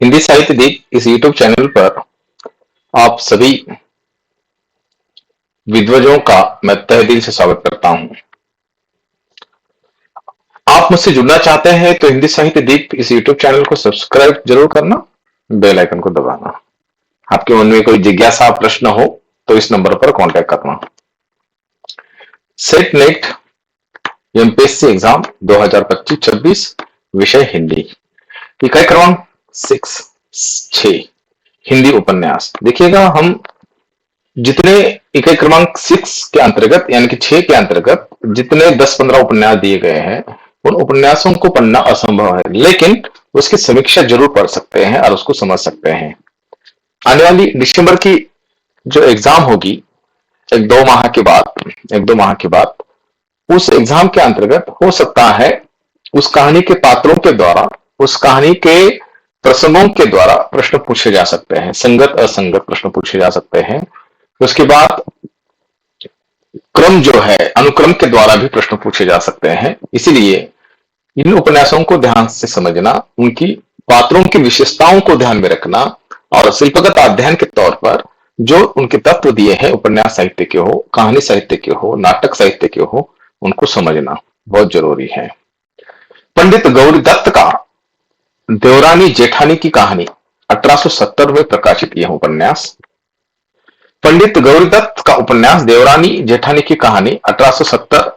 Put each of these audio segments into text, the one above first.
हिंदी साहित्य दीप इस YouTube channel पर आप सभी विद्वजों का मैं तहे दिल से स्वागत करता हूं। आप मुझसे जुड़ना चाहते हैं तो हिंदी साहित्य दीप इस यूट्यूब चैनल को सब्सक्राइब जरूर करना, बेल आइकन को दबाना। आपके मन में कोई जिज्ञासा प्रश्न हो तो इस नंबर पर कांटेक्ट करना। सेट नेट एमपीएससी एग्जाम 2025-26 विषय हिंदी, इकाई क्रमांक 6 हिंदी उपन्यास। देखिएगा, हम जितने इकाई क्रमांक 6 के अंतर्गत यानी कि 6 के अंतर्गत जितने 10-15 उपन्यास दिए गए हैं उन उपन्यासों को पढ़ना असंभव है, लेकिन उसकी समीक्षा जरूर पढ़ सकते हैं और उसको समझ सकते हैं। आने वाली दिसंबर की जो एग्जाम होगी एक दो माह के बाद उस एग्जाम के अंतर्गत हो सकता है उस कहानी के पात्रों के द्वारा, उस कहानी के प्रसंगों के द्वारा प्रश्न पूछे जा सकते हैं, संगत असंगत प्रश्न पूछे जा सकते हैं। उसके बाद क्रम जो है अनुक्रम के द्वारा भी प्रश्न पूछे जा सकते हैं। इसीलिए इन उपन्यासों को ध्यान से समझना, उनकी पात्रों की विशेषताओं को ध्यान में रखना और शिल्पगत अध्ययन के तौर पर जो उनके तत्व दिए हैं, उपन्यास साहित्य के हो, कहानी साहित्य के हो, नाटक साहित्य के हो, उनको समझना बहुत जरूरी है। पंडित गौरी दत्त का देवरानी जेठानी की कहानी 1870 में प्रकाशित यह उपन्यास। पंडित गौरी दत्त का उपन्यास देवरानी जेठानी की कहानी 1870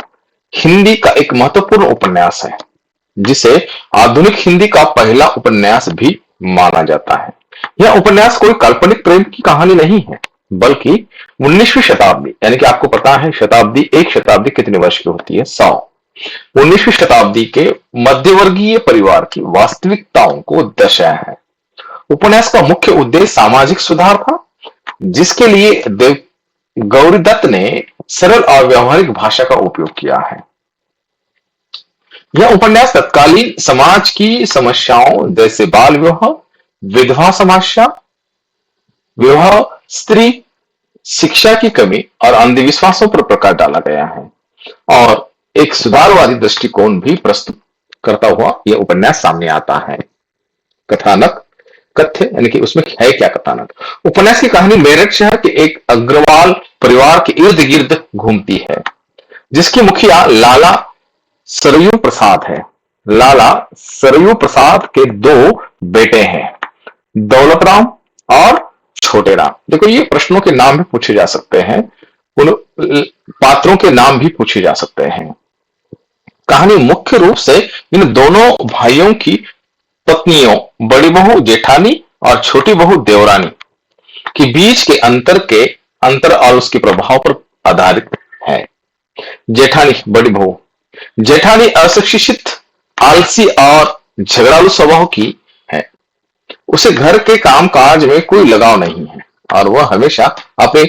हिंदी का एक महत्वपूर्ण उपन्यास है, जिसे आधुनिक हिंदी का पहला उपन्यास भी माना जाता है। यह उपन्यास कोई काल्पनिक प्रेम की कहानी नहीं है, बल्कि 19वीं शताब्दी, यानी कि आपको पता है एक शताब्दी कितने वर्ष की होती है? 100। 19वीं शताब्दी के मध्यवर्गीय परिवार की वास्तविकताओं को दर्शाया है। उपन्यास का मुख्य उद्देश्य सामाजिक सुधार था, जिसके लिए गौरी दत्त ने सरल और व्यवहारिक भाषा का उपयोग किया है। यह उपन्यास तत्कालीन समाज की समस्याओं जैसे बाल विवाह, विधवा समस्या, विवाह, स्त्री शिक्षा की कमी और अंधविश्वासों पर प्रकाश डाला गया है और एक सुधारवादी दृष्टिकोण भी प्रस्तुत करता हुआ यह उपन्यास सामने आता है। कथानक कथ्य यानी कि उसमें है क्या कथानक? उपन्यास की कहानी मेरठ शहर के एक अग्रवाल परिवार के इर्द गिर्द घूमती है, जिसके मुखिया लाला सरयू प्रसाद है। लाला सरयू प्रसाद के 2 बेटे हैं, दौलत राम और छोटे राम। देखो, ये प्रश्नों के नाम भी पूछे जा सकते हैं, उन पात्रों के नाम भी पूछे जा सकते हैं। कहानी मुख्य रूप से इन दोनों भाइयों की पत्नियों, बड़ी बहू जेठानी और छोटी बहू देवरानी के बीच के अंतर और उसके प्रभाव पर आधारित है। जेठानी, बड़ी बहू जेठानी अशिक्षित, आलसी और झगड़ालू स्वभाव की है। उसे घर के कामकाज में कोई लगाव नहीं है और वह हमेशा अपने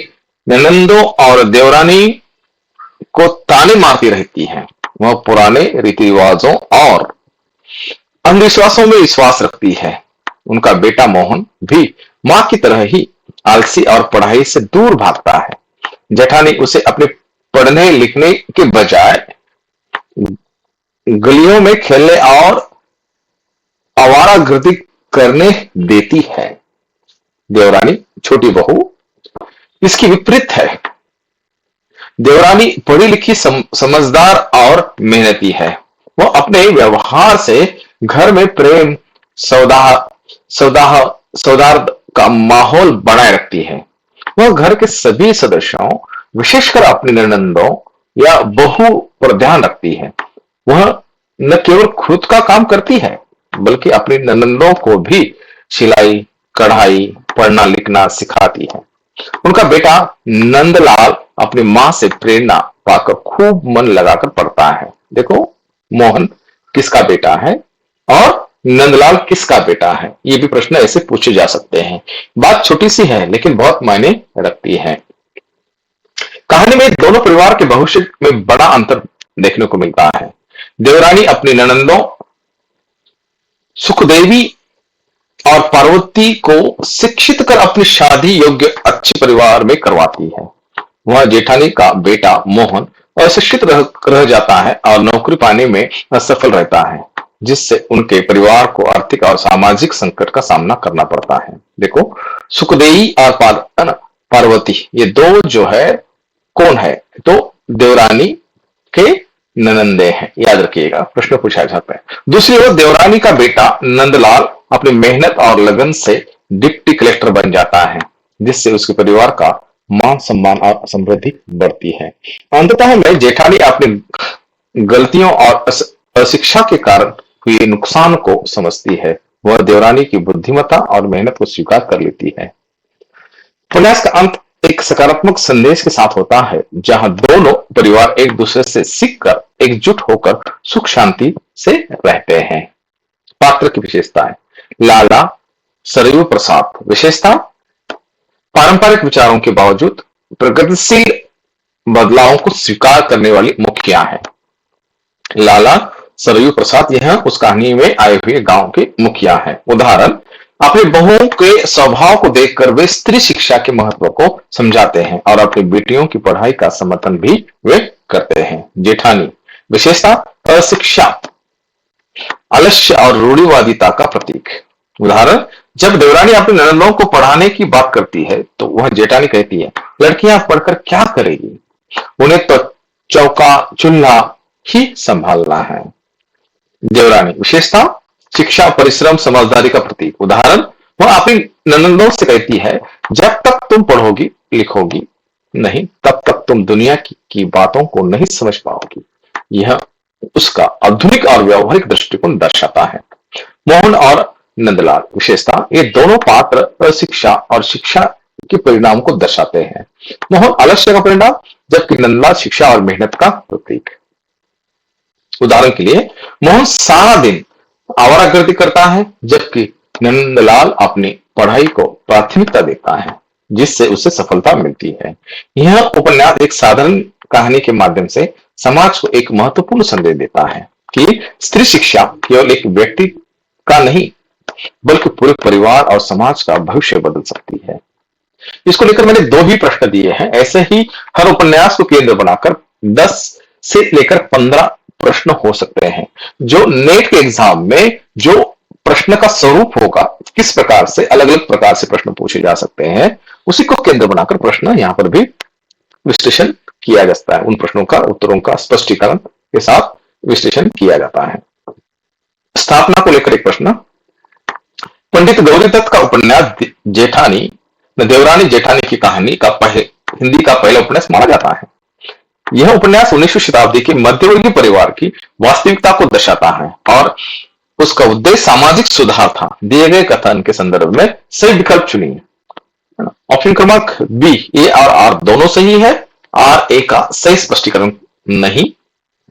ननंदों और देवरानी को ताने मारती रहती है। वह पुराने रीति रिवाजों और अंधविश्वासों में विश्वास रखती है। उनका बेटा मोहन भी मां की तरह ही आलसी और पढ़ाई से दूर भागता है। जेठानी उसे अपने पढ़ने लिखने के बजाय गलियों में खेलने और आवारागर्दी करने देती है। देवरानी, छोटी बहू, इसकी विपरीत है। देवरानी पढ़ी लिखी, समझदार और मेहनती है। वह अपने व्यवहार से घर में प्रेम, सौहार्द का माहौल बनाए रखती है। वह घर के सभी सदस्यों, विशेषकर अपनी ननंदों या बहू पर ध्यान रखती है। वह न केवल खुद का काम करती है, बल्कि अपनी ननंदों को भी सिलाई, कढ़ाई, पढ़ना लिखना सिखाती है। उनका बेटा नंदलाल अपनी मां से प्रेरणा पाकर खूब मन लगाकर पढ़ता है। देखो, मोहन किसका बेटा है और नंदलाल किसका बेटा है? ये भी प्रश्न ऐसे पूछे जा सकते हैं। बात छोटी सी है लेकिन बहुत मायने रखती है। कहानी में दोनों परिवार के भविष्य में बड़ा अंतर देखने को मिलता है। देवरानी अपनी ननंदों सुखदेवी और पार्वती को शिक्षित कर अपनी शादी योग्य अच्छे परिवार में करवाती है। वह जेठानी का बेटा मोहन अशिक्षित रह जाता है और नौकरी पाने में असफल रहता है। जिससे उनके परिवार को आर्थिक और सामाजिक संकट का सामना करना पड़ता है। देखो, सुखदेई और पार्वती ये दो जो है कौन है, तो देवरानी के ननंदे हैं, याद रखिएगा, प्रश्न पूछा जाता है। दूसरी ओर देवरानी का बेटा नंदलाल अपनी मेहनत और लगन से डिप्टी कलेक्टर बन जाता है, जिससे उसके परिवार का मान सम्मान और समृद्धि बढ़ती है। अंततः में जेठानी अपनी गलतियों और अशिक्षा के कारण हुए नुकसान को समझती है। वह देवरानी की बुद्धिमत्ता और मेहनत को स्वीकार कर लेती है। उपन्यास का अंत एक सकारात्मक संदेश के साथ होता है, जहां दोनों परिवार एक दूसरे से सीखकर एकजुट होकर सुख शांति से रहते हैं। पात्र की विशेषताएं। लाला सरयू प्रसाद। विशेषता, पारंपरिक विचारों के बावजूद प्रगतिशील बदलावों को स्वीकार करने वाली मुखिया है। लाला सरयू प्रसाद यह उस कहानी में आए हुए गांव के मुखिया हैं। उदाहरण, अपनी बहुओं के स्वभाव को देखकर वे स्त्री शिक्षा के महत्व को समझाते हैं और अपनी बेटियों की पढ़ाई का समर्थन भी वे करते हैं। जेठानी। विशेषता, अशिक्षा, आलस्य और रूढ़िवादिता का प्रतीक। उदाहरण, जब देवरानी अपनी ननदों को पढ़ाने की बात करती है तो वह जेठानी कहती है, लड़कियां पढ़कर क्या करेगी, उन्हें तो चौका चूल्हा ही संभालना है। देवरानी। विशेषता, शिक्षा, परिश्रम, समझदारी का प्रतीक। उदाहरण, वह अपनी ननंदों से कहती है, जब तक तुम पढ़ोगी लिखोगी नहीं तब तक तुम दुनिया की बातों को नहीं समझ पाओगी। यह उसका आधुनिक और व्यवहारिक दृष्टिकोण दर्शाता है। मोहन और नंदलाल। विशेषता, ये दोनों पात्र शिक्षा और शिक्षा के परिणाम को दर्शाते हैं। मोहन आलस्य का परिणाम, जबकि नंदलाल शिक्षा और मेहनत का प्रतीक। उदाहरण के लिए, मोहन सारा दिन आवारागर्दी करता है, जबकि नंदलाल अपनी पढ़ाई को प्राथमिकता देता है, जिससे उसे सफलता मिलती है। यह उपन्यास एक साधारण कहानी के माध्यम से समाज को एक महत्वपूर्ण संदेश देता है कि स्त्री शिक्षा केवल एक व्यक्ति का नहीं बल्कि पूरे परिवार और समाज का भविष्य बदल सकती है। इसको लेकर मैंने दो ही प्रश्न दिए हैं। ऐसे ही हर उपन्यास को केंद्र बनाकर 10 से लेकर 15 प्रश्न हो सकते हैं। जो नेट के एग्जाम में जो प्रश्न का स्वरूप होगा, किस प्रकार से अलग अलग प्रकार से प्रश्न पूछे जा सकते हैं, उसी को केंद्र बनाकर प्रश्न यहां पर भी विश्लेषण किया जाता है। उन प्रश्नों का उत्तरों का स्पष्टीकरण के साथ विश्लेषण किया जाता है। स्थापना को लेकर एक प्रश्न, पंडित गौरी दत्त का उपन्यास जेठानी देवरानी जेठानी की कहानी का हिंदी का पहला उपन्यास माना जाता है। यह उपन्यास 19वीं शताब्दी के मध्यवर्गीय परिवार की वास्तविकता को दर्शाता है और उसका उद्देश्य सामाजिक सुधार था। दिए गए कथन के संदर्भ में सही विकल्प चुनिए। ऑप्शन क्रमांक बी, ए और आर दोनों सही है, आर ए का सही स्पष्टीकरण नहीं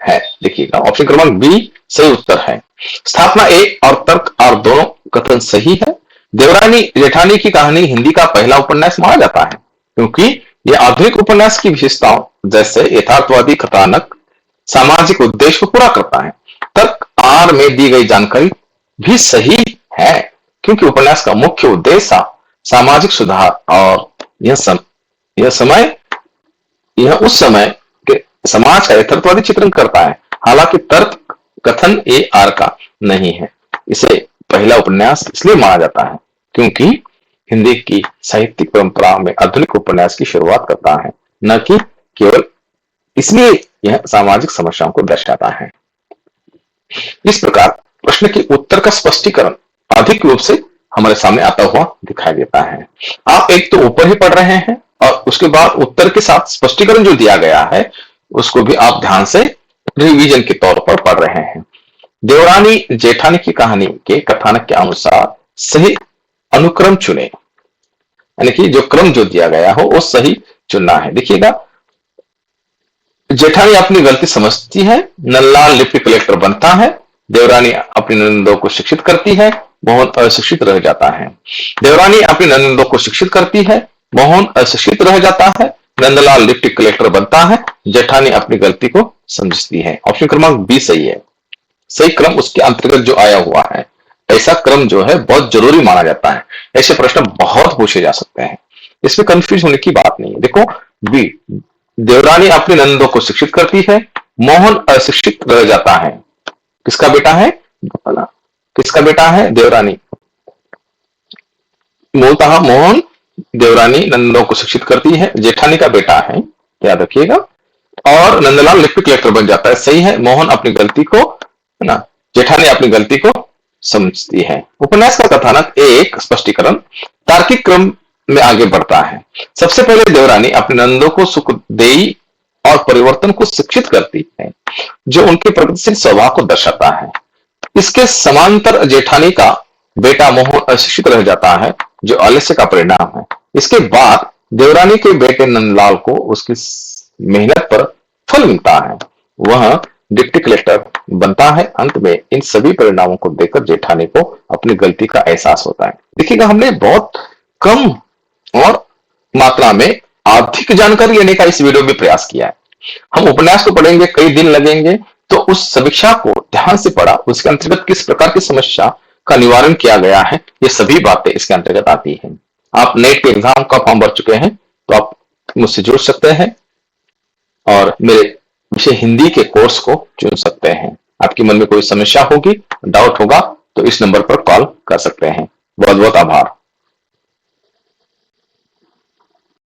है। देखिएगा, ऑप्शन क्रमांक बी सही उत्तर है। स्थापना ए और तर्क आर दोनों कथन सही है। देवरानी जेठानी की कहानी हिंदी का पहला उपन्यास माना जाता है क्योंकि यह आधुनिक उपन्यास की विशेषताओं जैसे यथार्थवादी कथानक सामाजिक उद्देश्य को पूरा करता है। तर्क आर में दी गई जानकारी भी सही है क्योंकि उपन्यास का मुख्य उद्देश्य सामाजिक सुधार और यह उस समय के समाज का यथार्थवादी चित्रण करता है। हालांकि तर्क कथन ए आर का नहीं है। इसे पहला उपन्यास इसलिए माना जाता है क्योंकि हिंदी की साहित्यिक परंपरा में आधुनिक उपन्यास की शुरुआत करता है, न कि केवल इसलिए यह सामाजिक समस्याओं को दर्शाता है। इस प्रकार प्रश्न के उत्तर का स्पष्टीकरण अधिक रूप से हमारे सामने आता हुआ दिखाई देता है। आप एक तो ऊपर ही पढ़ रहे हैं और उसके बाद उत्तर के साथ स्पष्टीकरण जो दिया गया है उसको भी आप ध्यान से रिवीजन के तौर पर पढ़ रहे हैं। देवरानी जेठानी की कहानी के कथानक के अनुसार सही अनुक्रम चुने, यानी कि जो क्रम जो दिया गया हो वो सही चुनना है। देखिएगा, जेठानी अपनी गलती समझती है, नंदलाल डिप्टी कलेक्टर बनता है, देवरानी अपनी ननदों को शिक्षित करती है, मोहन अशिक्षित रह जाता है। देवरानी अपनी ननदों को शिक्षित करती है, मोहन अशिक्षित रह जाता है, नंदलाल डिप्टी कलेक्टर बनता है, जेठानी अपनी गलती को समझती है। ऑप्शन क्रमांक बी सही है। सही क्रम उसके अंतर्गत जो आया हुआ है, ऐसा क्रम जो है बहुत जरूरी माना जाता है। ऐसे प्रश्न बहुत पूछे जा सकते हैं, इसमें कंफ्यूज होने की बात नहीं है। देखो, बी, देवरानी अपनी ननदों को शिक्षित करती है, मोहन अशिक्षित रह जाता है। किसका बेटा है? है ना। किसका बेटा है? देवरानी। मूलतः मोहन देवरानी नंदों को शिक्षित करती है, जेठानी का बेटा है, याद रखिएगा। और नंदलाल डिप्टी कलेक्टर बन जाता है, सही है। मोहन अपनी गलती को, है ना, जेठानी अपनी गलती को समझती है। उपन्यास का कथानक एक स्पष्टीकरण तार्किक क्रम में आगे बढ़ता है। सबसे पहले देवरानी अपने नंदों को सुखदेई और परिवर्तन को शिक्षित करती है, जो उनके प्रगतिशील स्वभाव को दर्शाता है। इसके समांतर जेठानी का बेटा मोहन अशिक्षित रह जाता है, जो आलस्य का परिणाम है। इसके बाद देवरानी के बेटे नंदलाल को उसकी मेहनत पर फल मिलता है, वह डिप्टी कलेक्टर बनता है। अंत में इन सभी परिणामों को देखकर जेठानी को अपनी गलती का एहसास होता है। देखिएगा, हमने बहुत कम और मात्रा में आर्थिक जानकारी लेने का इस वीडियो में प्रयास किया है। हम उपन्यास को पढ़ेंगे, कई दिन लगेंगे, तो उस समीक्षा को ध्यान से पढ़ा, उसके अंतर्गत किस प्रकार की समस्या का निवारण किया गया है, ये सभी बातें इसके अंतर्गत आती हैं। आप नेट के एग्जाम का फॉर्म भर चुके हैं तो आप मुझसे जुड़ सकते हैं और मेरे विषय हिंदी के कोर्स को चुन सकते हैं। आपके मन में कोई समस्या होगी, डाउट होगा, तो इस नंबर पर कॉल कर सकते हैं। बहुत बहुत आभार।